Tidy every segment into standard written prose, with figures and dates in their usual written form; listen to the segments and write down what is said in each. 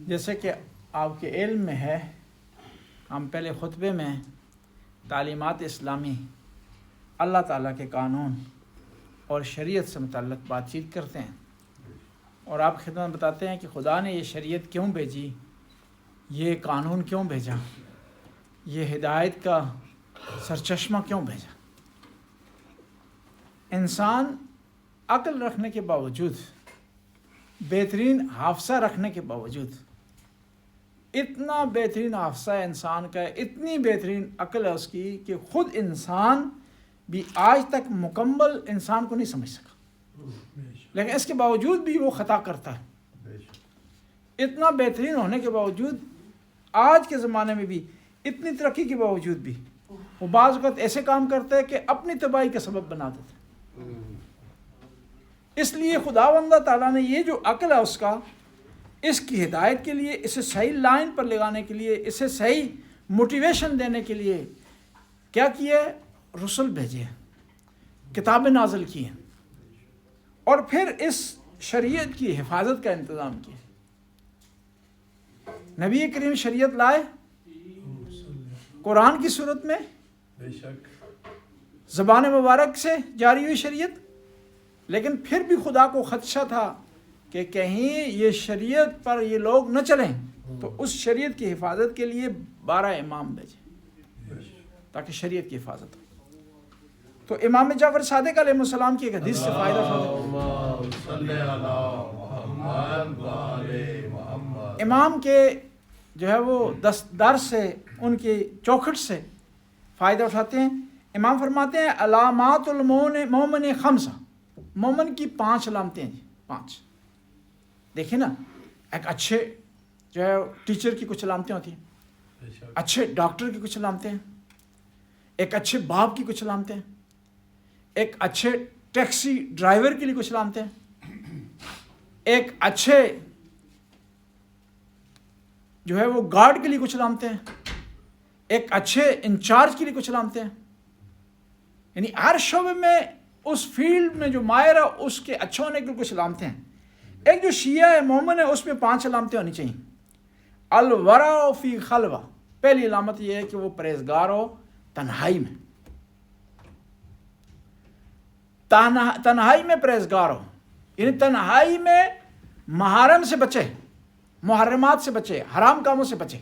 جیسے کہ آپ کے علم میں ہے، ہم پہلے خطبے میں تعلیمات اسلامی، اللہ تعالیٰ کے قانون اور شریعت سے متعلق بات چیت کرتے ہیں، اور آپ خدمت میں بتاتے ہیں کہ خدا نے یہ شریعت کیوں بھیجی، یہ قانون کیوں بھیجا، یہ ہدایت کا سرچشمہ کیوں بھیجا۔ انسان عقل رکھنے کے باوجود، بہترین حافظہ رکھنے کے باوجود، اتنا بہترین حافظہ ہے انسان کا، اتنی بہترین عقل ہے اس کی کہ خود انسان بھی آج تک مکمل انسان کو نہیں سمجھ سکا، لیکن اس کے باوجود بھی وہ خطا کرتا ہے۔ اتنا بہترین ہونے کے باوجود، آج کے زمانے میں بھی اتنی ترقی کے باوجود بھی وہ بعض وقت ایسے کام کرتے ہیں کہ اپنی تباہی کا سبب بنا دیتے ہیں۔ اس لیے خداوند تعالیٰ نے یہ جو عقل ہے اس کا، اس کی ہدایت کے لیے، اسے صحیح لائن پر لگانے کے لیے، اسے صحیح موٹیویشن دینے کے لیے کیا کیے؟ رسل بھیجے، کتابیں نازل کی ہیں، اور پھر اس شریعت کی حفاظت کا انتظام کیا۔ نبی کریم شریعت لائے قرآن کی صورت میں، زبان مبارک سے جاری ہوئی شریعت، لیکن پھر بھی خدا کو خدشہ تھا کہ کہیں یہ شریعت پر یہ لوگ نہ چلیں، تو اس شریعت کی حفاظت کے لیے 12 امام بھیجے تاکہ شریعت کی حفاظت ہو۔ تو امام جعفر صادق علیہ السلام کی ایک حدیث سے فائدہ امام کے جو ہے وہ دستار سے، ان کی چوکھٹ سے فائدہ اٹھاتے ہیں۔ امام فرماتے ہیں علامات المومن خمسہ، مومن کی 5 علامتیں ہیں جی، 5۔ دیکھیں نا، ایک اچھے جو ہے ٹیچر کی کچھ علامتیں ہوتی ہیں، اچھے ڈاکٹر کی کچھ علامتیں ہیں، ایک اچھے باپ کی کچھ علامتیں ہیں، ایک اچھے ٹیکسی ڈرائیور کے لیے کچھ علامتیں ہیں، ایک اچھے جو ہے وہ گارڈ کے لیے کچھ علامتیں ہیں، ایک اچھے انچارج کے لیے کچھ علامتیں ہیں۔ یعنی ہر شعبے میں، اس فیلڈ میں جو ماہر ہے اس کے اچھے ہونے کے لیے کچھ علامتیں ہیں۔ ایک جو شیعہ ہے مومن ہے، اس میں 5 علامتیں ہونی چاہیے۔ الورع فی خلوہ، پہلی علامت یہ ہے کہ وہ پرہیزگار ہو تنہائی میں، تنہائی میں پرہیزگار ہو، یعنی تنہائی میں محارم سے بچے، محرمات سے بچے، حرام کاموں سے بچے،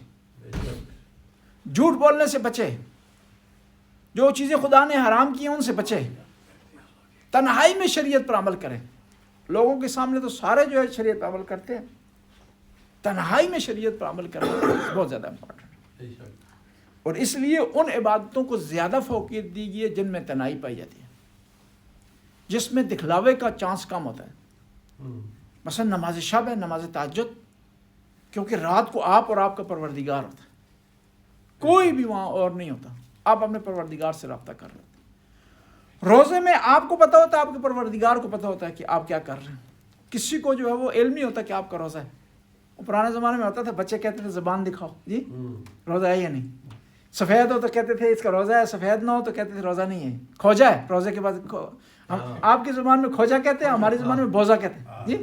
جھوٹ بولنے سے بچے، جو چیزیں خدا نے حرام کی ہیں ان سے بچے، تنہائی میں شریعت پر عمل کریں۔ لوگوں کے سامنے تو سارے جو ہے شریعت پر عمل کرتے ہیں، تنہائی میں شریعت پر عمل کرنا بہت زیادہ امپورٹنٹ ہے، اور اس لیے ان عبادتوں کو زیادہ فوقیت دی گئی ہے جن میں تنہائی پائی جاتی ہے، جس میں دکھلاوے کا چانس کم ہوتا ہے۔ مثلا نماز شب ہے، نماز تہجد، کیونکہ رات کو آپ اور آپ کا پروردگار ہوتا ہے، کوئی بھی وہاں اور نہیں ہوتا، آپ اپنے پروردگار سے رابطہ کر رہے ہیں۔ روزے میں آپ کو پتہ ہوتا ہے، آپ کے پروردگار کو پتہ ہوتا ہے کہ آپ کیا کر رہے ہیں۔ کسی کو جو ہے وہ علم نہیں ہوتا کہ آپ کا روزہ ہے۔ وہ پرانے زمانے میں ہوتا تھا، بچے کہتے تھے زبان دکھاؤ جی، روزہ ہے یا نہیں۔ سفید ہو تو کہتے تھے اس کا روزہ ہے، سفید نہ ہو تو کہتے تھے روزہ نہیں ہے۔ کھوجا ہے، روزے کے بعد آپ کی زبان میں کھوجا کہتے ہیں، ہماری زبان میں بوزا کہتے ہیں جی۔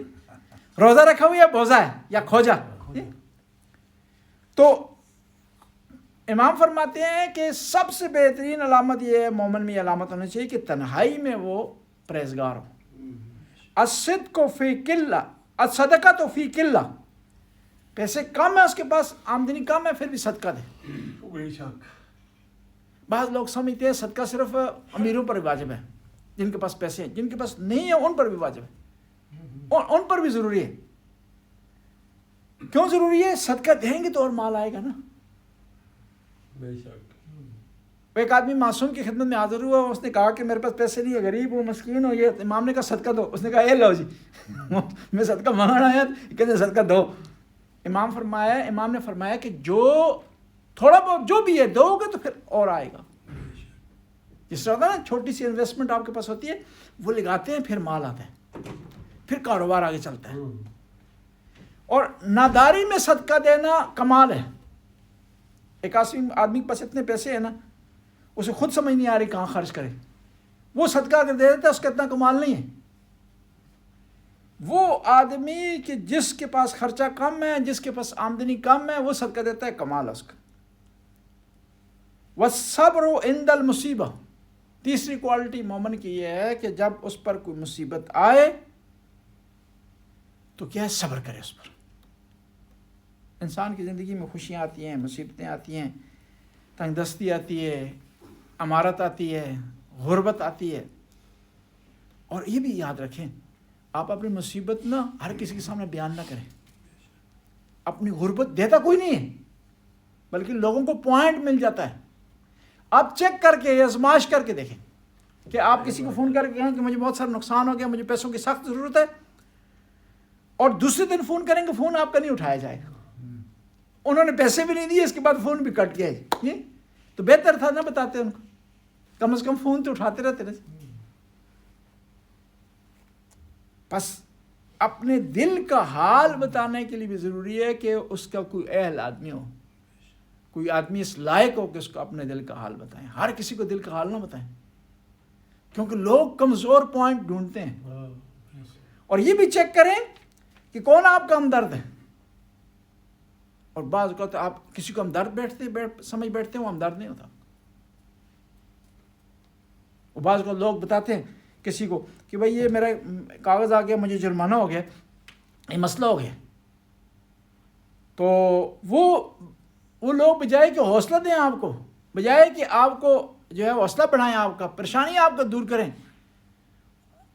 روزہ رکھا ہوا یا بوزا ہے یا کھوجا جی۔ تو امام فرماتے ہیں کہ سب سے بہترین علامت یہ ہے، مومن میں علامت ہونی چاہیے کہ تنہائی میں وہ پرہیزگار ہو۔ الصدق فی قلہ، الصدقۃ فی قلہ، پیسے کم ہے اس کے پاس، آمدنی کم ہے، پھر بھی صدقہ دے۔ بعض لوگ سمجھتے ہیں صدقہ صرف امیروں پر واجب ہے، جن کے پاس پیسے ہیں، جن کے پاس نہیں ہے ان پر بھی واجب ہے، ان پر بھی ضروری ہے۔ کیوں ضروری ہے؟ صدقہ دیں گے تو اور مال آئے گا نا۔ ایک آدمی معصوم کی خدمت میں حاضر ہوا، اس نے کہا کہ میرے پاس پیسے نہیں ہے، غریب ہوں، مسکین ہوں، یہ امام نے کہا صدقہ دو۔ اس نے کہا اے لو جی میں صدقہ مانگنا آیا، کہتے صدقہ دو۔ امام نے فرمایا کہ جو تھوڑا بہت جو بھی ہے دو گے تو پھر اور آئے گا۔ جس طرح ہوتا ہے نا، چھوٹی سی انویسٹمنٹ آپ کے پاس ہوتی ہے، وہ لگاتے ہیں پھر مال آتا ہے، پھر کاروبار آگے چلتا ہے۔ اور ناداری میں صدقہ دینا کمال ہے۔ ایک آدمی کے پاس اتنے پیسے ہیں نا، اسے خود سمجھ نہیں آ رہی کہاں خرچ کرے، وہ صدقہ اگر دے دیتا ہے اس کا اتنا کمال نہیں ہے، وہ آدمی کہ جس کے پاس خرچہ کم ہے، جس کے پاس آمدنی کم ہے، وہ صدقہ دیتا ہے، کمال ہے اس کا. والصبر عند المصیبہ، تیسری کوالٹی مومن کی یہ ہے کہ جب اس پر کوئی مصیبت آئے تو کیا ہے، صبر کرے اس پر. انسان کی زندگی میں خوشیاں آتی ہیں، مصیبتیں آتی ہیں، تنگ دستی آتی ہے، امارت آتی ہے، غربت آتی ہے. اور یہ بھی یاد رکھیں، آپ اپنی مصیبت نہ ہر کسی کے سامنے بیان نہ کریں. اپنی غربت دیتا کوئی نہیں ہے، بلکہ لوگوں کو پوائنٹ مل جاتا ہے. آپ چیک کر کے، آزمائش کر کے دیکھیں کہ آپ کسی کو فون کر کے کہیں کہ مجھے بہت سارا نقصان ہو گیا، مجھے پیسوں کی سخت ضرورت ہے، اور دوسرے دن فون کریں گے، فون آپ کا نہیں اٹھایا جائے گا. انہوں نے پیسے بھی نہیں دیے، اس کے بعد فون بھی کٹ گیا. یہ تو بہتر تھا نہ بتاتے ان کو، کم از کم فون تو اٹھاتے رہتے نا. بس اپنے دل کا حال بتانے کے لیے بھی ضروری ہے کہ اس کا کوئی اہل آدمی ہو، کوئی آدمی اس لائق ہو کہ اس کو اپنے دل کا حال بتائیں. ہر کسی کو دل کا حال نہ بتائیں، کیونکہ لوگ کمزور پوائنٹ ڈھونڈتے ہیں. اور یہ بھی چیک کریں کہ کون آپ کا ہمدرد ہے. اور بعض اوقات آپ کسی کو ہمدرد سمجھ بیٹھتے ہیں، وہ ہمدرد نہیں ہوتا. اور بعض اوقات لوگ بتاتے ہیں کسی کو کہ بھائی یہ میرا کاغذ آ گیا، مجھے جرمانہ ہو گیا، یہ مسئلہ ہو گیا. تو وہ لوگ بجائے کہ حوصلہ دیں آپ کو، بجائے کہ آپ کو جو ہے حوصلہ بڑھائیں، آپ کا پریشانی آپ کا دور کریں،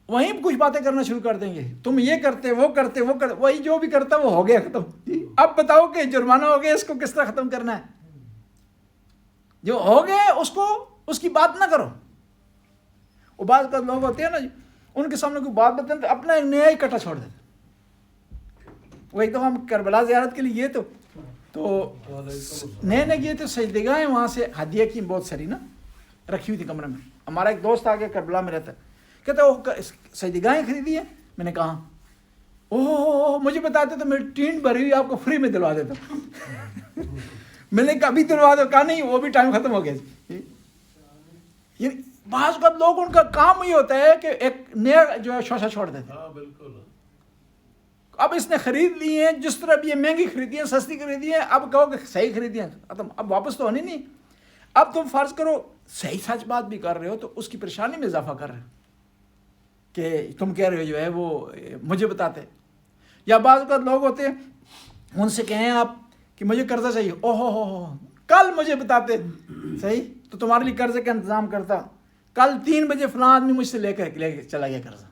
وہیں کچھ باتیں کرنا شروع کر دیں گے. تم یہ کرتے، وہ کرتے، وہی جو بھی کرتا وہ ہو گیا ختم. اب بتاؤ کہ جرمانہ ہو گیا، اس کو کس طرح ختم کرنا ہے. جو ہو گیا اس کی بات نہ کرو. وہ بعض اوقات لوگ ہوتے ہیں نا، ان کے سامنے کوئی بات بتائیں تو اپنا ایک نیا ہی کٹا چھوڑ دیتے. وہ ایک دفعہ ہم کربلا زیارت کے لیے گئے تو نئے گئے تھے، سجدگاہیں وہاں سے ہدیہ کی بہت ساری نا رکھی ہوئی تھی کمرے میں. ہمارا ایک دوست آ گیا، کربلا میں رہتا ہے، کہتا وہ سجدگاہیں خریدی ہیں. میں نے کہا اوہ مجھے بتاتے تو میری ٹین بھری ہوئی آپ کو فری میں دلوا دیتا. میں نے کہا ابھی دلوا دو، کہا نہیں وہ بھی ٹائم ختم ہو گیا. بعض اوقات لوگ ان کا کام یہ ہوتا ہے کہ ایک نیا جو ہے شوشہ چھوڑ دیتے. اب اس نے خرید لی ہیں، جس طرح اب یہ مہنگی خریدی ہیں، سستی خریدی ہیں، اب کہو کہ صحیح خریدی ہیں، اب واپس تو ہونی نہیں. اب تم فرض کرو صحیح سچ بات بھی کر رہے ہو تو اس کی پریشانی میں اضافہ کر رہے ہو کہ تم کہہ رہے ہو جو ہے وہ مجھے بتاتے. یا بعض اوقات لوگ ہوتے ہیں، ان سے کہیں آپ کہ مجھے قرضہ چاہیے، ہو کل مجھے بتاتے صحیح تو تمہارے لیے قرضے کا انتظام کرتا. کل 3 بجے فلاں آدمی مجھ سے لے کے چلا گیا قرضہ.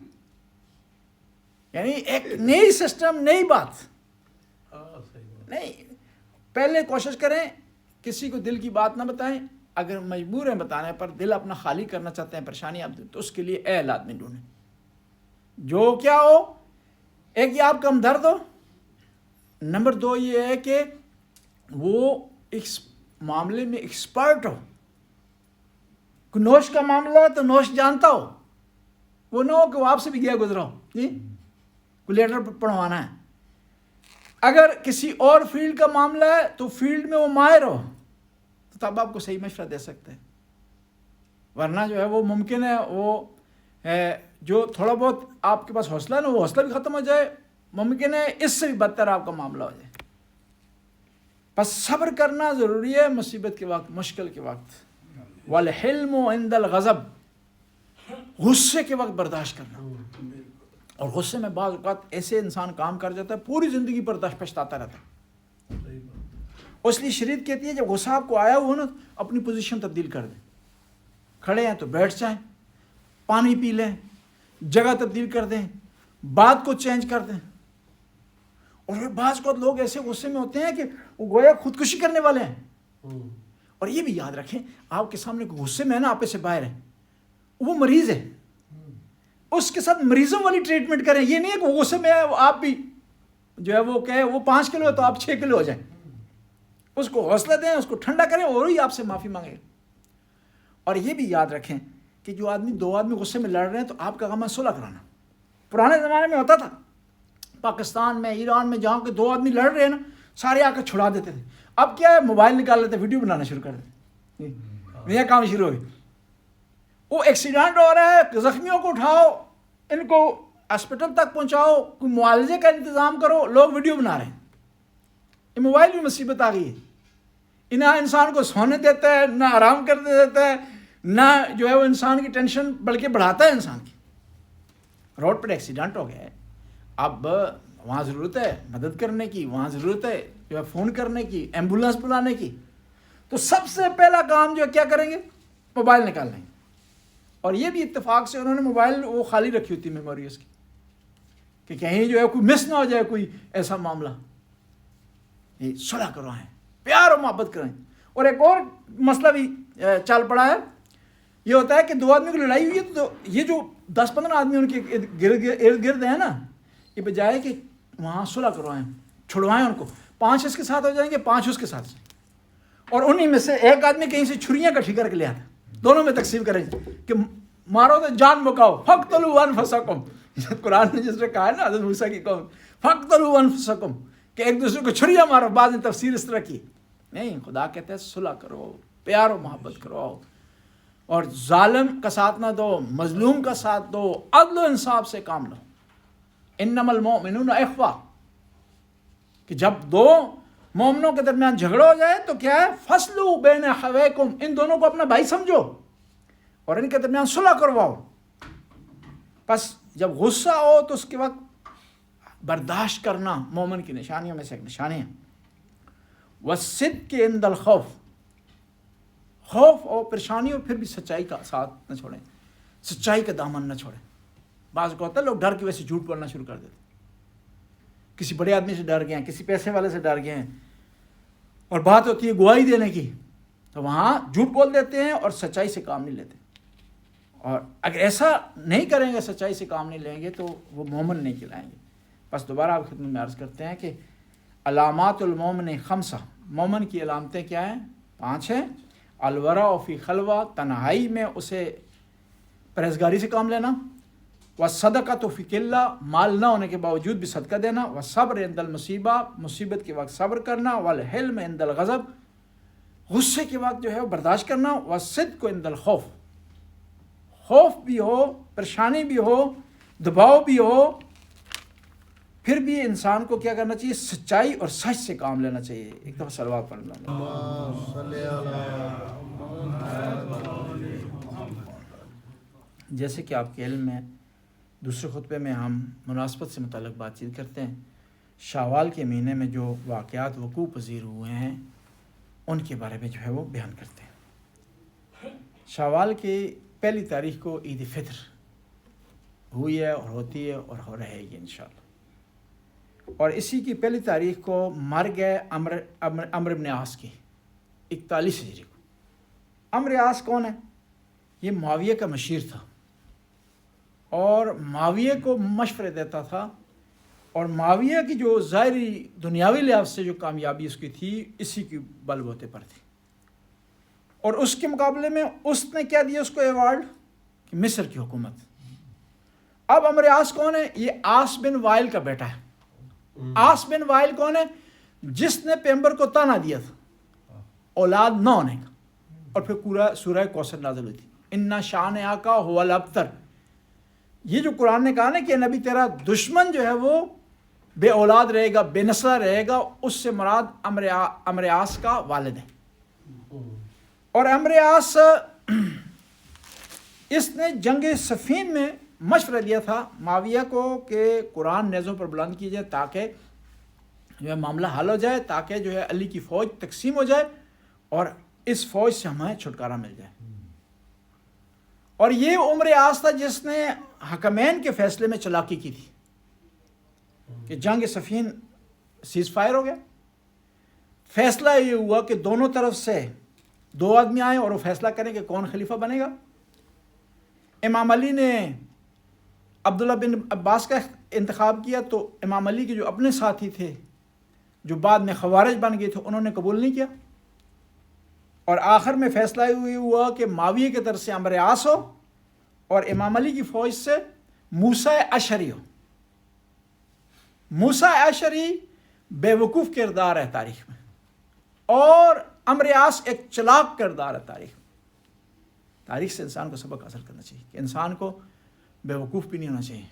یعنی ایک نئی سسٹم، نئی بات نہیں. پہلے کوشش کریں کسی کو دل کی بات نہ بتائیں. اگر مجبور ہیں بتانے پر، دل اپنا خالی کرنا چاہتے ہیں، پریشانی آپ تو اس کے لیے اہل آدمی ڈھونڈیں جو کیا ہو. ایک یہ آپ کا ہمدرد ہو. نمبر 2 یہ ہے کہ وہ اس معاملے میں ایکسپرٹ ہو. کوئی نوش کا معاملہ ہے تو نوش جانتا ہو، وہ نہ ہو کہ وہ آپ سے بھی گیا گزرا ہو جی کوئی لیٹر پڑھوانا ہے. اگر کسی اور فیلڈ کا معاملہ ہے تو فیلڈ میں وہ ماہر ہو، تو تب آپ کو صحیح مشورہ دے سکتے ہیں. ورنہ جو ہے وہ ممکن ہے وہ جو تھوڑا بہت آپ کے پاس حوصلہ ہے نا، وہ حوصلہ بھی ختم ہو جائے. ممکن ہے اس سے بھی بدتر آپ کا معاملہ ہو جائے. بس صبر کرنا ضروری ہے مصیبت کے وقت، مشکل کے وقت. والحلم عند الغضب، غصے کے وقت برداشت کرنا. اور غصے میں بعض اوقات ایسے انسان کام کر جاتا ہے پوری زندگی پر پچھتاتا رہتا ہے. اس لیے شریعت کہتی ہے جب غصہ آپ کو آیا ہو نا، اپنی پوزیشن تبدیل کر دیں. کھڑے ہیں تو بیٹھ جائیں، پانی پی لیں، جگہ تبدیل کر دیں، بات کو چینج کر دیں. اور بعض اوقات لوگ ایسے غصے میں ہوتے ہیں کہ وہ گویا خودکشی کرنے والے ہیں. اور یہ بھی یاد رکھیں، آپ کے سامنے غصے میں ہے نا، آپ سے باہر ہے، وہ مریض ہے، اس کے ساتھ مریضوں والی ٹریٹمنٹ کریں. یہ نہیں ہے کہ وہ غصے میں ہے آپ بھی جو ہے وہ کہے وہ 5 کلو ہے تو آپ 6 کلو ہو جائیں. اس کو حوصلہ دیں، اس کو ٹھنڈا کریں، اور ہی آپ سے معافی مانگے. اور یہ بھی یاد رکھیں کہ جو دو آدمی غصے میں لڑ رہے ہیں تو آپ کا کام ہے صلح کرانا. پرانے زمانے میں ہوتا تھا، پاکستان میں، ایران میں، جہاں کے 2 آدمی لڑ رہے ہیں نا، سارے آ کر چھڑا دیتے تھے. اب کیا ہے، موبائل نکال لیتے، ویڈیو بنانا شروع کر دیتے، نیا کام شروع ہو گیا. وہ ایکسیڈنٹ ہو رہا ہے، زخمیوں کو اٹھاؤ، ان کو ہاسپٹل تک پہنچاؤ، کوئی معالجے کا انتظام کرو، لوگ ویڈیو بنا رہے ہیں. یہ موبائل بھی مصیبت آ گئی ہے. نہ انسان کو سونے دیتا ہے، نہ آرام کرنے دیتا ہے، نہ جو ہے وہ انسان کی ٹینشن بلکہ بڑھاتا ہے انسان کی. روڈ پر ایکسیڈنٹ ہو گیا ہے، اب وہاں ضرورت ہے مدد کرنے کی، وہاں ضرورت ہے جو ہے فون کرنے کی، ایمبولینس بلانے کی. تو سب سے پہلا کام جو ہے کیا کریں گے؟ موبائل نکال لیں گے. اور یہ بھی اتفاق سے انہوں نے موبائل وہ خالی رکھی ہوتی میموری اس کی کہ کہیں جو ہے کوئی مس نہ ہو جائے کوئی ایسا معاملہ. یہ صلح کروائیں، پیار و محبت کریں. اور ایک اور مسئلہ بھی چل پڑا ہے، یہ ہوتا ہے کہ دو آدمی کی لڑائی ہوئی ہے تو یہ جو 10-15 آدمی ان کے ارد گرد ہیں نا، یہ بجائے کہ وہاں صلح کروائیں، چھڑوائیں ان کو، 5 اس کے ساتھ ہو جائیں گے، 5 اس کے ساتھ. اور انہی میں سے ایک آدمی کہیں سے چھریاں کٹھی کر کے لے آتا، دونوں میں تقسیم کریں کہ مارو تو جان بکاؤ، فَاقْتُلُوا أَنفُسَكُمْ. قرآن نے جس نے کہا ہے نا حضرت موسیٰ کی قوم، فَاقْتُلُوا أَنفُسَكُمْ، کہ ایک دوسرے کو چھریاں مارو. بعض نے تفسیر اس طرح کی. نہیں، خدا کہتے ہیں صلح کرو، پیار و محبت کرو، اور ظالم کا ساتھ نہ دو، مظلوم کا ساتھ دو، عدل و انصاف سے کام لو. انما المؤمنون اخوہ، کہ جب دو مومنوں کے درمیان جھگڑا ہو جائے تو کیا ہے؟ فصلوا بین اخویکم، ان دونوں کو اپنا بھائی سمجھو اور ان کے درمیان صلح کرواؤ. بس جب غصہ ہو تو اس کے وقت برداشت کرنا مومن کی نشانیوں میں سے ایک نشانی ہے. والصدق عند الخوف، خوف اور پریشانی ہو پھر بھی سچائی کا ساتھ نہ چھوڑیں، سچائی کا دامن نہ چھوڑیں. بعض کو ہوتا ہے لوگ ڈر کی وجہ سے جھوٹ بولنا شروع کر دیتے، کسی بڑے آدمی سے ڈر گئے ہیں، کسی پیسے والے سے ڈر گئے ہیں، اور بات ہوتی ہے گواہی دینے کی تو وہاں جھوٹ بول دیتے ہیں اور سچائی سے کام نہیں لیتے. اور اگر ایسا نہیں کریں گے، سچائی سے کام نہیں لیں گے تو وہ مومن نہیں کہلائیں گے. بس دوبارہ آپ خدمت میں عرض کرتے ہیں کہ علامات المومن 5، مومن کی علامتیں کیا ہیں؟ 5 ہیں. الورع فی خلوہ، تنہائی میں اسے پرہیزگاری سے کام لینا. والصدقۃ فی قلہ، مال نہ ہونے کے باوجود بھی صدقہ دینا. والصبر عند المصیبہ، مصیبت کے وقت صبر کرنا. والحلم عند الغضب، غصے کے وقت جو ہے وہ برداشت کرنا. والصدق عند الخوف، خوف بھی ہو، پریشانی بھی ہو، دباؤ بھی ہو، پھر بھی انسان کو کیا کرنا چاہیے؟ سچائی اور سچ سے کام لینا چاہیے. ایک دفعہ صلوات پڑھ لیں. جیسے کہ آپ کے علم میں دوسرے خطبے میں ہم مناسبت سے متعلق بات چیت کرتے ہیں، شوال کے مہینے میں جو واقعات وقوع پذیر ہوئے ہیں ان کے بارے میں جو ہے وہ بیان کرتے ہیں. شوال کی 1 تاریخ کو عید فطر ہوئی ہے اور ہوتی ہے اور ہو رہے گی انشاءاللہ. اور اسی کی 1 تاریخ کو مر گئے عمرو بن عاص کی، 41 ہجری کو. عمرو عاص کون ہے؟ یہ معاویہ کا مشیر تھا اور معاویہ کو مشورے دیتا تھا، اور معاویہ کی جو ظاہری دنیاوی لحاظ سے جو کامیابی اس کی تھی اسی کی بل بوتے پر تھی. اور اس کے مقابلے میں اس نے کیا دیا اس کو ایوارڈ کہ مصر کی حکومت. اب عمرو عاص کون ہے؟ یہ عاص بن وائل کا بیٹا ہے. عاص بن وائل کون ہے؟ جس نے پیغمبر کو طعنہ دیا تھا اولاد نہ ہونے کا، اور پھر پورا سورہ کوثر نازل ہوئی تھی، اِنَّ شَانِئَکَ هُوَ الْأَبْتَرُ. یہ جو قرآن نے کہا نا کہ نبی تیرا دشمن جو ہے وہ بے اولاد رہے گا، بے نسل رہے گا، اس سے مراد عمرو عاص کا والد ہے. اور عمرو عاص اس نے جنگ صفین میں مشورہ دیا تھا معاویہ کو کہ قرآن نیزوں پر بلند کی جائے تاکہ جو ہے معاملہ حل ہو جائے، تاکہ جو ہے علی کی فوج تقسیم ہو جائے اور اس فوج سے ہمیں چھٹکارا مل جائے. اور یہ عمرو عاص تھا جس نے حکمین کے فیصلے میں چلاکی کی تھی کہ جنگ صفین سیز فائر ہو گیا. فیصلہ یہ ہوا کہ دونوں طرف سے 2 آدمی آئے اور وہ فیصلہ کریں کہ کون خلیفہ بنے گا. امام علی نے عبداللہ بن عباس کا انتخاب کیا تو امام علی کے جو اپنے ساتھی تھے جو بعد میں خوارج بن گئے تھے انہوں نے قبول نہیں کیا. اور آخر میں فیصلہ یہ ہوا کہ معاویہ کی طرف سے عمرو عاص ہو اور امام علی کی فوج سے موسیٰ اشعری ہو. موسیٰ اشعری بے وقوف کردار ہے تاریخ میں، اور عمرو عاص ایک چلاک کردار ہے تاریخ میں. تاریخ سے انسان کو سبق حاصل کرنا چاہیے کہ انسان کو بے وقوف بھی نہیں ہونا چاہیے،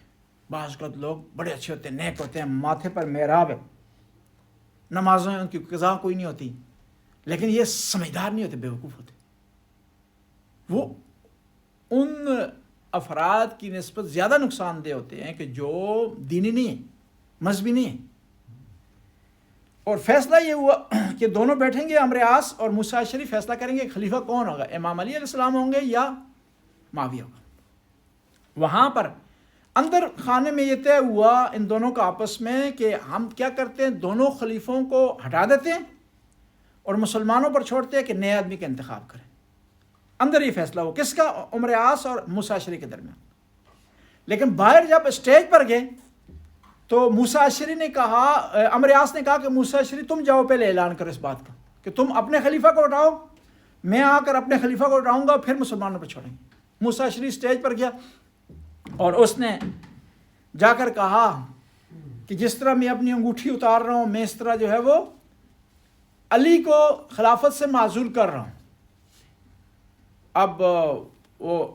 بعض اوقات لوگ بڑے اچھے ہوتے ہیں، نیک ہوتے ہیں، ماتھے پر محراب ہے، نمازوں ان کی قضا کوئی نہیں ہوتی، لیکن یہ سمجھدار نہیں ہوتے، بیوقوف ہوتے. وہ ان افراد کی نسبت زیادہ نقصان دہ ہوتے ہیں کہ جو دینی نہیں ہیں، مذہبی نہیں ہیں. اور فیصلہ یہ ہوا کہ دونوں بیٹھیں گے، عمرو عاص اور موسیٰ اشعری فیصلہ کریں گے خلیفہ کون ہوگا، امام علی علیہ السلام ہوں گے یا معاویہ ہوگا. وہاں پر اندر خانے میں یہ طے ہوا ان دونوں کا آپس میں کہ ہم کیا کرتے ہیں، دونوں خلیفوں کو ہٹا دیتے ہیں اور مسلمانوں پر چھوڑتے ہیں کہ نئے آدمی کا انتخاب کریں. اندر یہ فیصلہ ہوا کس کا، عمرو عاص اور موسیٰ اشعری کے درمیان. لیکن باہر جب اسٹیج پر گئے تو موسیٰ اشعری نے کہا، عمرو عاص نے کہا کہ موسیٰ اشعری تم جاؤ، پہلے اعلان کرو اس بات کا کہ تم اپنے خلیفہ کو اٹھاؤ، میں آ کر اپنے خلیفہ کو اٹھاؤں گا، پھر مسلمانوں پر چھوڑیں گے. موسیٰ اشعری اسٹیج پر گیا اور اس نے جا کر کہا کہ جس طرح میں اپنی انگوٹھی اتار رہا ہوں، میں اس طرح جو ہے وہ علی کو خلافت سے معزول کر رہا ہوں. اب وہ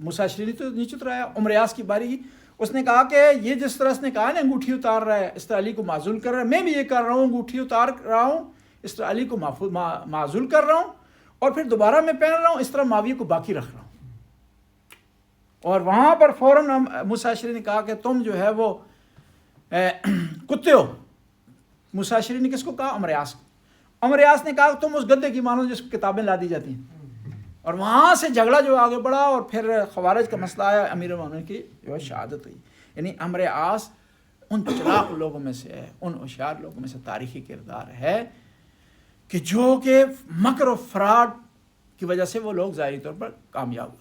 موسیٰ اشعری تو نیچے اترایا، عمرو عاص کی باری. اس نے کہا کہ یہ جس طرح اس نے کہا نا انگوٹھی اتار رہا ہے، اس طرح علی کو معزول کر رہا ہے، میں بھی یہ کر رہا ہوں، انگوٹھی اتار رہا ہوں، اس طرح علی کو معزول کر رہا ہوں، اور پھر دوبارہ میں پہن رہا ہوں، اس طرح معاویہ کو باقی رکھ رہا ہوں. اور وہاں پر فوراً موسیٰ اشعری نے کہا کہ تم جو ہے وہ کتے ہو. موسیٰ اشعری نے کس کو کہا؟ عمرو عاص. عمرو عاص نے کہا تم اس گدے کی مانو جس کو کتابیں لا دی جاتی ہیں. اور وہاں سے جھگڑا جو آگے بڑھا اور پھر خوارج کا مسئلہ آیا، امیر المومنین کی جو شہادت ہوئی. یعنی عمرو عاص ان چلاک لوگوں میں سے ہے، ان ہوشیار لوگوں میں سے تاریخی کردار ہے کہ جو کہ مکر و فراڈ کی وجہ سے وہ لوگ ظاہری طور پر کامیاب ہوئے.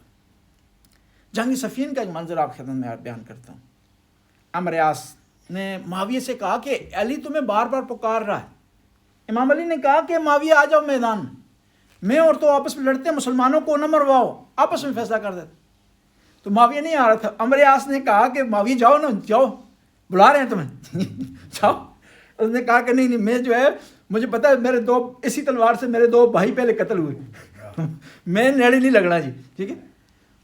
جنگ صفین کا ایک منظر آپ خدمت میں بیان کرتا ہوں. عمرو عاص نے معاویہ سے کہا کہ علی تمہیں بار بار پکار رہا ہے. امام علی نے کہا کہ معاویہ آ جاؤ میدان میں اور تو آپس میں لڑتے ہیں، مسلمانوں کو نہ مرواؤ، آپس میں فیصلہ کر دیتے. تو معاویہ نہیں آ رہا تھا. عمرو عاص نے کہا کہ معاویہ جاؤ نا، جاؤ، بلا رہے ہیں تمہیں جاؤ. اس نے کہا کہ نہیں میں جو ہے مجھے پتا ہے میرے اسی تلوار سے میرے 2 بھائی پہلے قتل ہوئے میں نیڑے نہیں لگنا جی، ٹھیک ہے.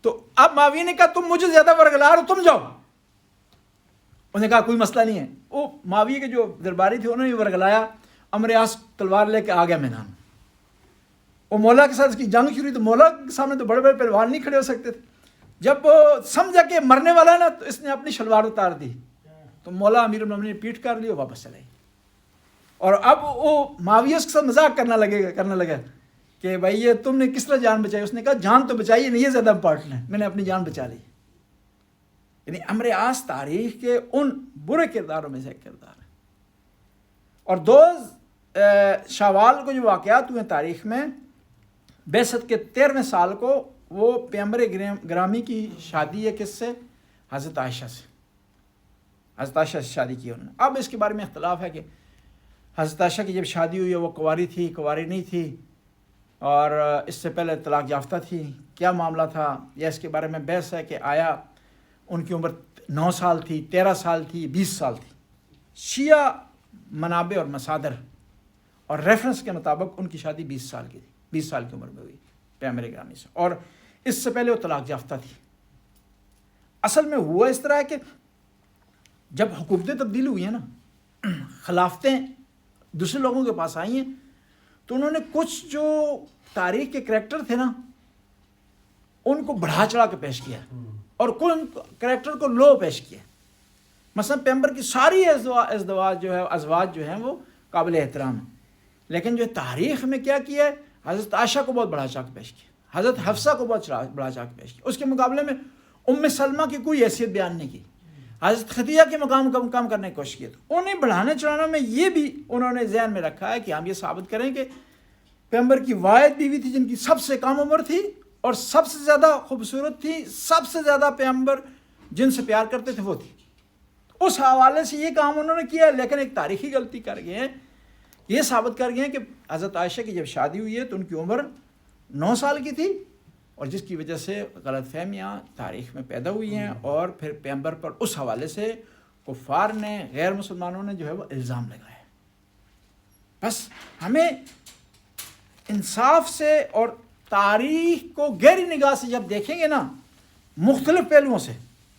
تو اب معاویہ نے کہا تم مجھے زیادہ ورگلار ہو، تم جاؤ. انہوں نے کہا کوئی مسئلہ نہیں ہے. وہ معاویہ کے جو درباری تھے انہوں نے ورگلایا. عمرو عاص تلوار لے کے آ گیا میدان. وہ مولا کے ساتھ اس کی جنگ شروع ہوئی تو مولا کے سامنے تو بڑے بڑے پہلوان نہیں کھڑے ہو سکتے تھے. جب وہ سمجھا کہ مرنے والا ہے نا تو اس نے اپنی شلوار اتار دی. تو مولا امیر المومنین نے پیٹ کر لی اور واپس چلے. اور اب وہ معاویہ اس کے ساتھ مذاق کرنے لگا کہ بھائی یہ تم نے کس طرح جان بچائی. اس نے کہا جان تو بچائی نہیں، یہ زیادہ امپورٹنٹ ہے، میں نے اپنی جان بچا لی. یعنی عمرو عاص تاریخ کے ان برے کرداروں میں سے ایک کردار ہے. اور 2 شوال کو جو واقعات ہوئے تاریخ میں، بعثت کے 13ویں سال کو وہ پیغمبر گرامی کی شادی ہے کس سے؟ حضرت عائشہ سے. حضرت عائشہ سے شادی کی انہوں نے. اب اس کے بارے میں اختلاف ہے کہ حضرت عائشہ کی جب شادی ہوئی ہے وہ کنواری تھی، کنواری نہیں تھی، اور اس سے پہلے طلاق یافتہ تھی، کیا معاملہ تھا، یا اس کے بارے میں بحث ہے کہ آیا ان کی عمر 9 سال تھی، 13 سال تھی، 20 سال تھی. شیعہ منابع اور مصادر اور ریفرنس کے مطابق ان کی شادی 20 سال کی تھی، 20 سال کی عمر میں ہوئی پیغمبر گرامی سے، اور اس سے پہلے وہ طلاق یافتہ تھی. اصل میں ہوا اس طرح ہے کہ جب حکومتیں تبدیل ہوئی ہیں نا، خلافتیں دوسرے لوگوں کے پاس آئی ہیں، تو انہوں نے کچھ جو تاریخ کے کریکٹر تھے نا ان کو بڑھا چڑھا کے پیش کیا اور کچھ کریکٹر کو لو پیش کیا. مثلا پیغمبر کی ساری ازواج جو ہیں وہ قابل احترام ہیں، لیکن جو تاریخ میں کیا کیا ہے، حضرت عائشہ کو بہت بڑھا چڑھا کے پیش کیا، حضرت حفصہ کو بہت بڑھا چڑھا کے پیش کیا. اس کے مقابلے میں ام سلمہ کی کوئی حیثیت بیان نہیں کی. حضرت خدیجہ کے مقام کو کم کرنے کی کوشش کی. تو انہیں بڑھانے چڑھانے میں یہ بھی انہوں نے ذہن میں رکھا ہے کہ ہم یہ ثابت کریں کہ پیغمبر کی واحد بیوی تھی جن کی سب سے کم عمر تھی اور سب سے زیادہ خوبصورت تھی، سب سے زیادہ پیغمبر جن سے پیار کرتے تھے وہ تھی. اس حوالے سے یہ کام انہوں نے کیا، لیکن ایک تاریخی غلطی کر گئے ہیں، یہ ثابت کر گئے ہیں کہ حضرت عائشہ کی جب شادی ہوئی ہے تو ان کی عمر 9 سال کی تھی، اور جس کی وجہ سے غلط فہمیاں تاریخ میں پیدا ہوئی ہیں، اور پھر پیغمبر پر اس حوالے سے کفار نے، غیر مسلمانوں نے جو ہے وہ الزام لگایا. بس ہمیں انصاف سے اور تاریخ کو گہری نگاہ سے جب دیکھیں گے نا مختلف پہلوؤں سے،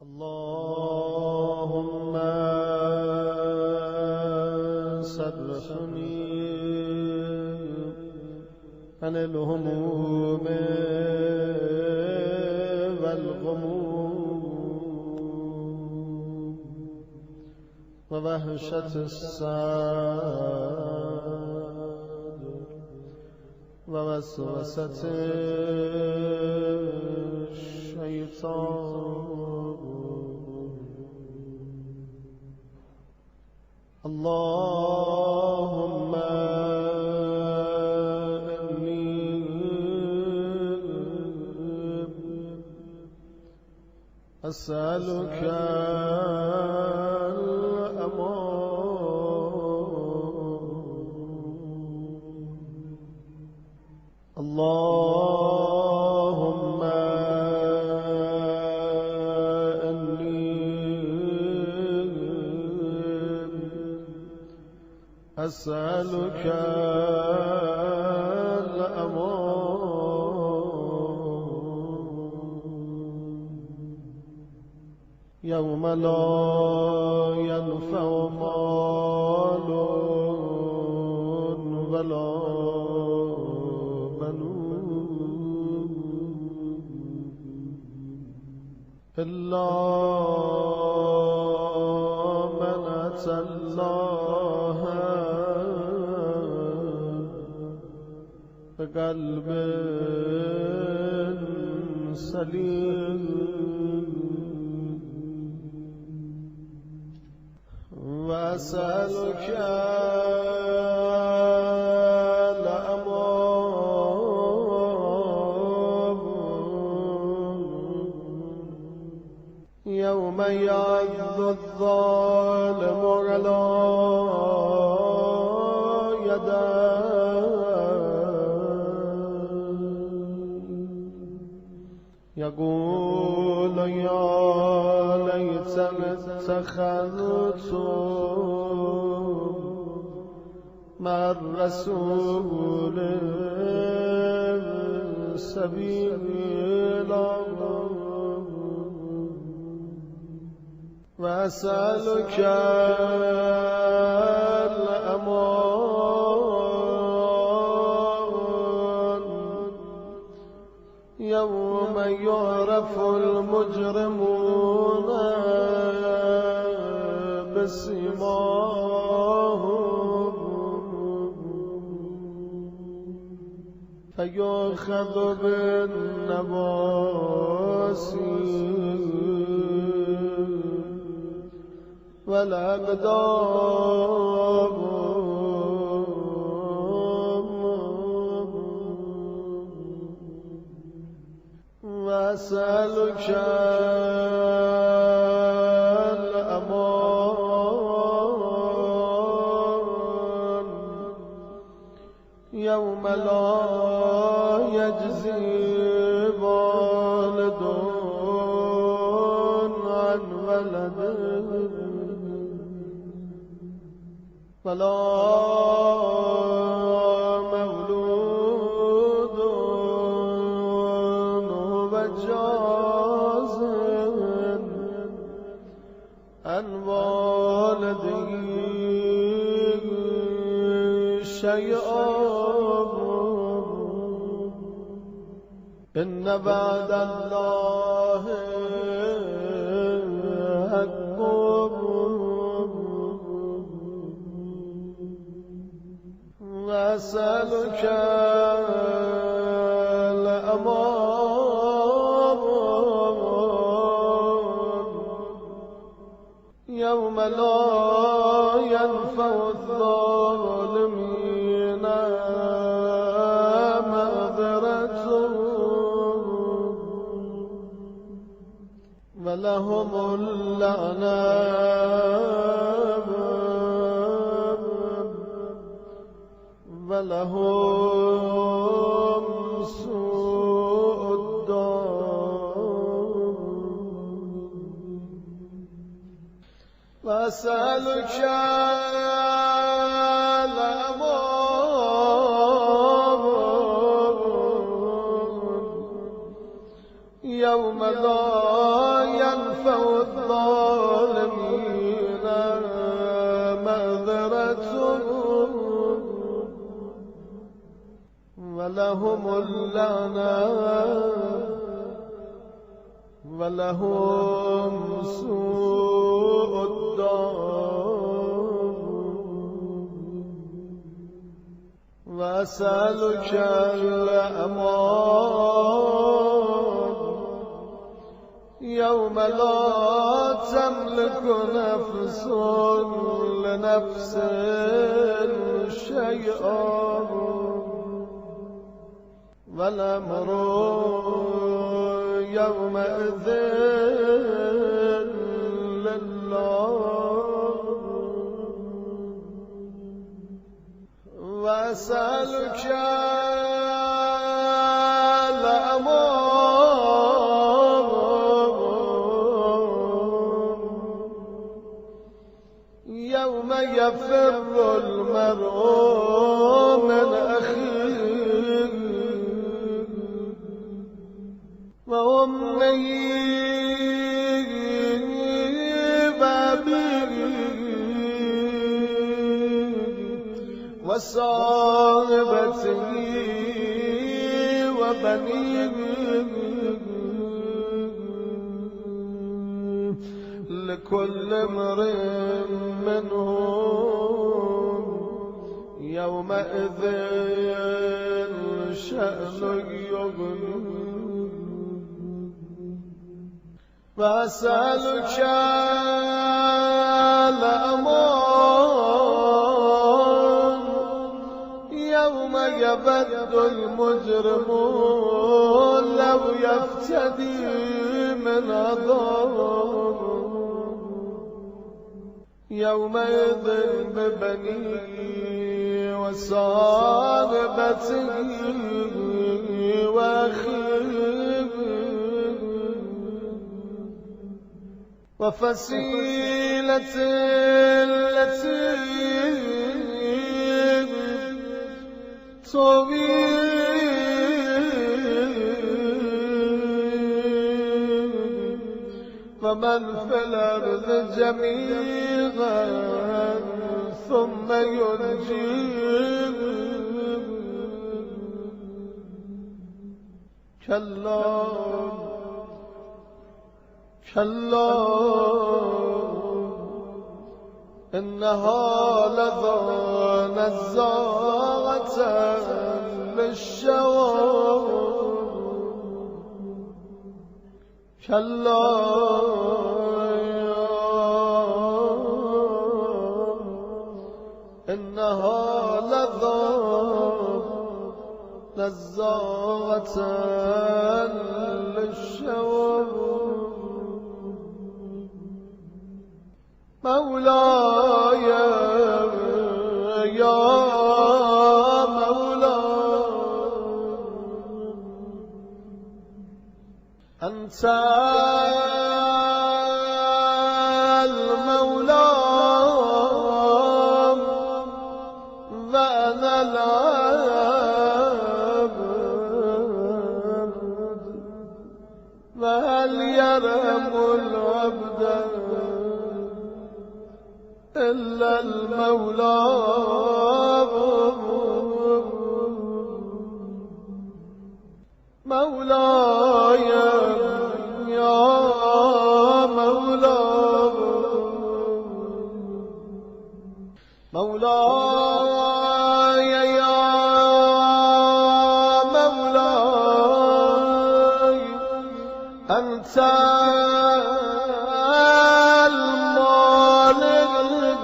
اللهم صرفني عن الهموم والغموم ووحشة الصدر ووسوسة الشيطان. اللهم إني أسألك الأمان. اللهم أسألك الأمان يوم لا ينفع مال ولا بنون إلا من أتى الله بقلب سليم. وأسألك الأمان يوم يعض الظالم على يقول يا ليتني اتخذت مع الرسول سبيلا. وأسألك الأمان يوم يعرف المجرمون بسيماهم فيؤخذ بالنواصي والأقدام وأسألك الأمان يوم لا يجزي والد عن ولده ولا مولود هو جاز عن والده شيئا إن بعد الله حق وأسألك الأمان يوم لا ينفع الظالمين معذرتهم ولهم اللعنة ولهم سوء الدار وأسألك الأمان يوم لا ينفع الظالمين معذرتهم ولهم اللعنة ولهم سوء الدار وأسألك الأمان يوم لا تملك نفس لنفس شيئا والأمر يومئذ لله وأسألك الأمان يوم يفر المرء من أخيه وأمه وأبيه وصاحبته وبنيه لكل امرئ منهم يومئذ شأن يغنيه وأسألك الأمان يوم يبد المجرمون لو يفتدي من عذاب يومئذ ببنيه وصاحبته وأخيه وفصيلة التي طويل فمن في الأرض جميعا ثم ينجيه كلا كلا إنها لظى نزاعة للشواب كلا إنها لذاة للشواب مولاي يا مولاي أنت المولى وأنا العبد وهل يرحم العبد إلا المولى مولاي يا مولاي مولاي يا مولاي أنت المالك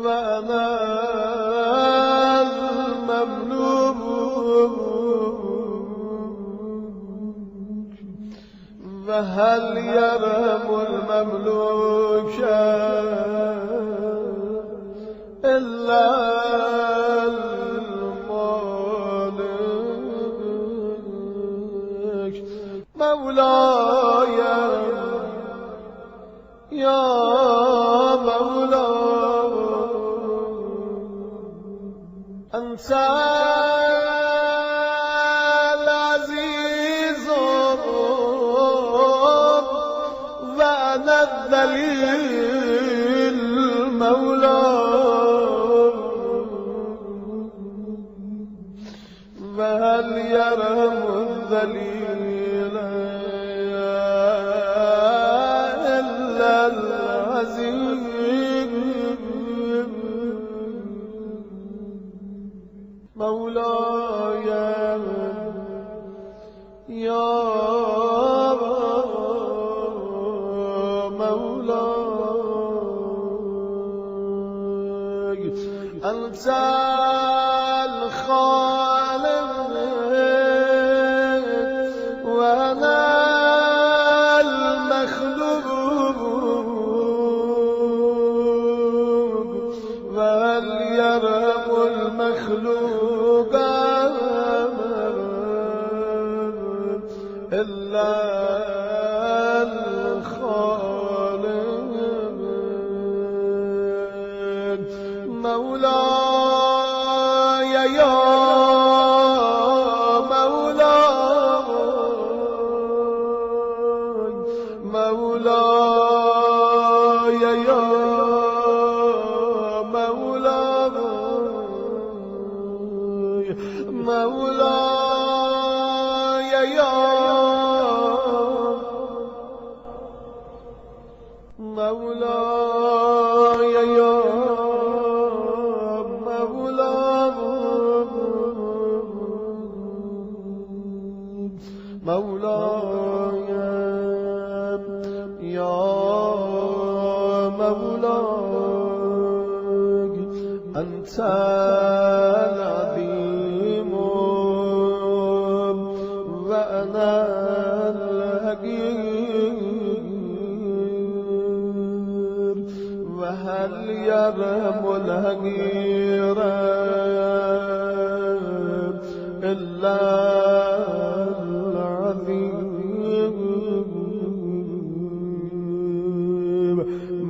وأنا المملوك وهل يرحم المملوك إلا المالك مولاي يا مولاي أنت العزيز وأنا الذليل مولاي وهل يرحم الذليل إلا العزيز مولاي يا مولاي أنت الخالق وأنا المخلوق وهل يرحم المخلوق إلا الخالق مولاي يا مولاي مولاي يا مولاي مولاي يا مولاي يا مولاي مولاي يا مولاي أنت العظيم وأنا الحقير وهل يرحم الحقير إلا العظيم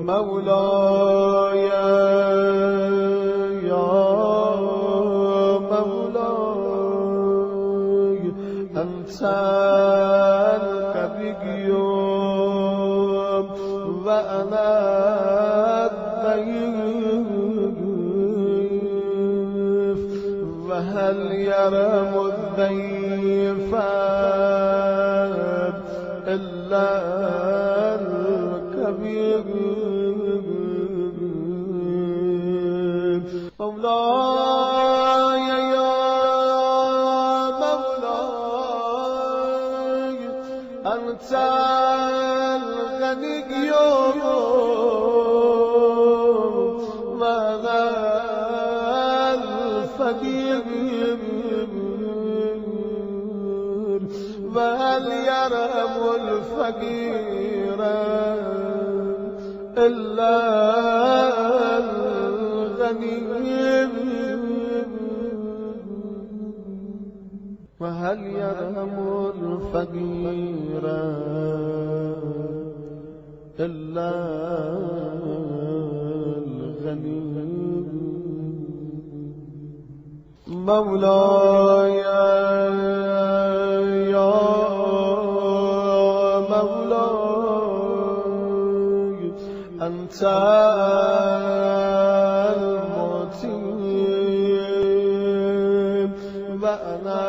مولاي يا مولاي أنت الكبير وأنا الضيف وهل يرحم الضيف إلا الكبير مولاي أنت الغني وأنا الفقير وهل يرحم الفقير إلا الغني وهل يرحم الفقير إلا الغني مولاي يا مولاي أنت المطيب وأنا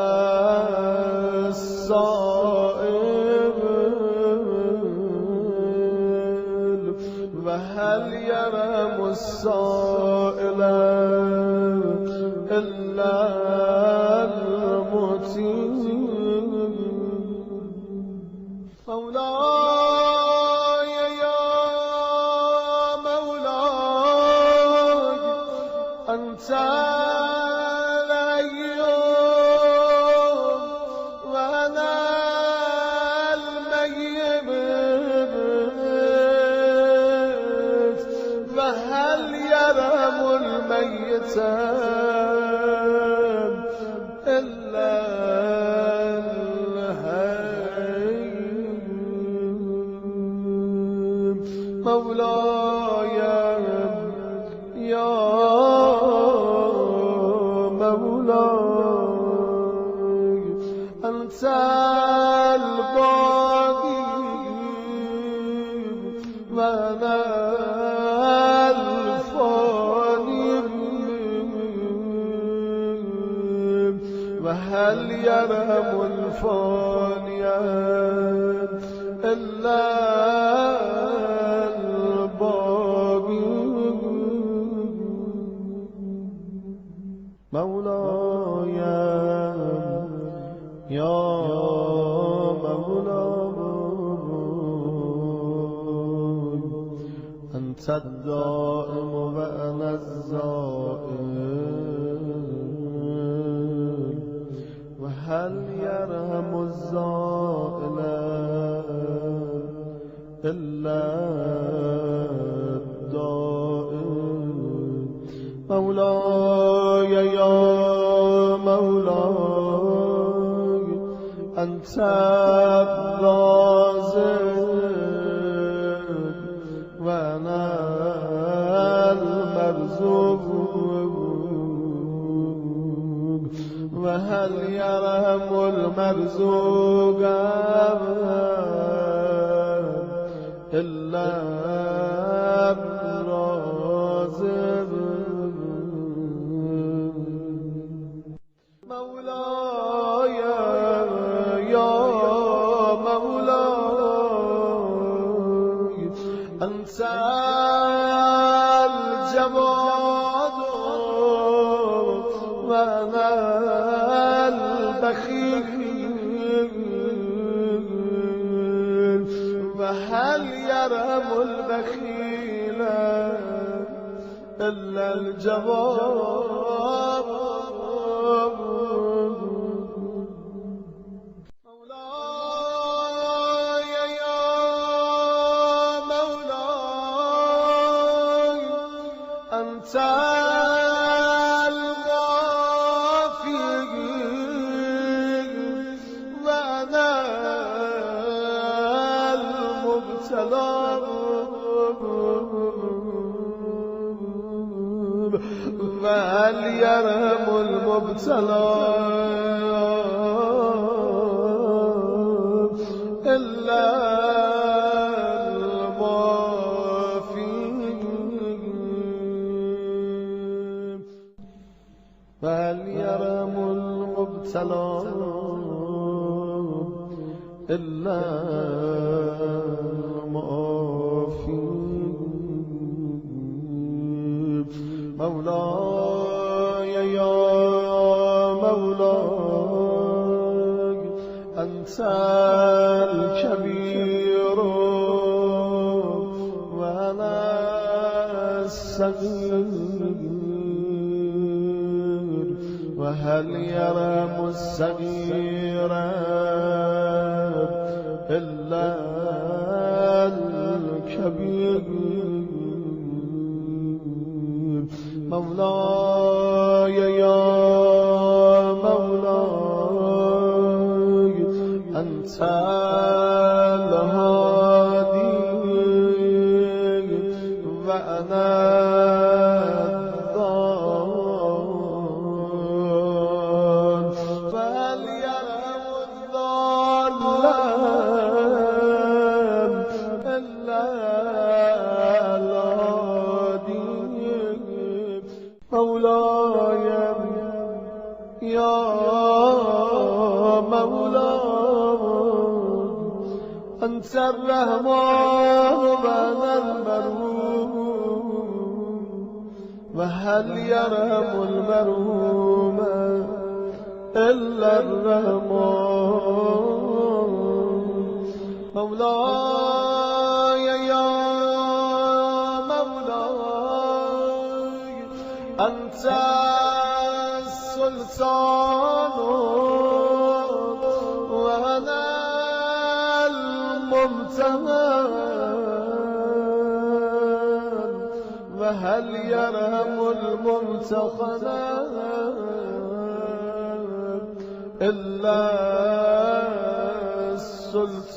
الصائب وهل يرحم السائل إلا المطيب مولاي يا مولاي أنت الأيوب وأنا الميت وهل يرحم الميت إلا الحي مولاي يا مولاي أنت الباقي وأنا الفاني وهل يرحم الفاني إلا الباقي مولاي يا مولاي أنت الدائم وأنا الزائل وهل يرحم الزائل إلا الدائم مولاي يا مولاي أنت الرازق وأنا المرزوق وهل يرحم المرزوق إلا الرازق مولاي يا مولاي أنت الجواد وأنا البخيل وهل يرحم البخيل إلا الجواد مولاي يا مولاي أنت وهل يرحم المبتلى إلا المعافي وهل يرحم المبتلى إلا المعافي مولاي يا مولاي أنت الكبير وأنا الصغير وهل يرام الصغير إلا الكبير مولاي يا مولاي أنت الهادي وأنا الضال فهل يرام الضال إلا الهادي مولاي يا مولاي أنت الرحمن وأنا المرحوم وهل يرحم المرحوم إلا الرحمن مولاي يا مولاي أنت السلطان وأنا الممتهن وهل يرحم الممتحن إلا السلطان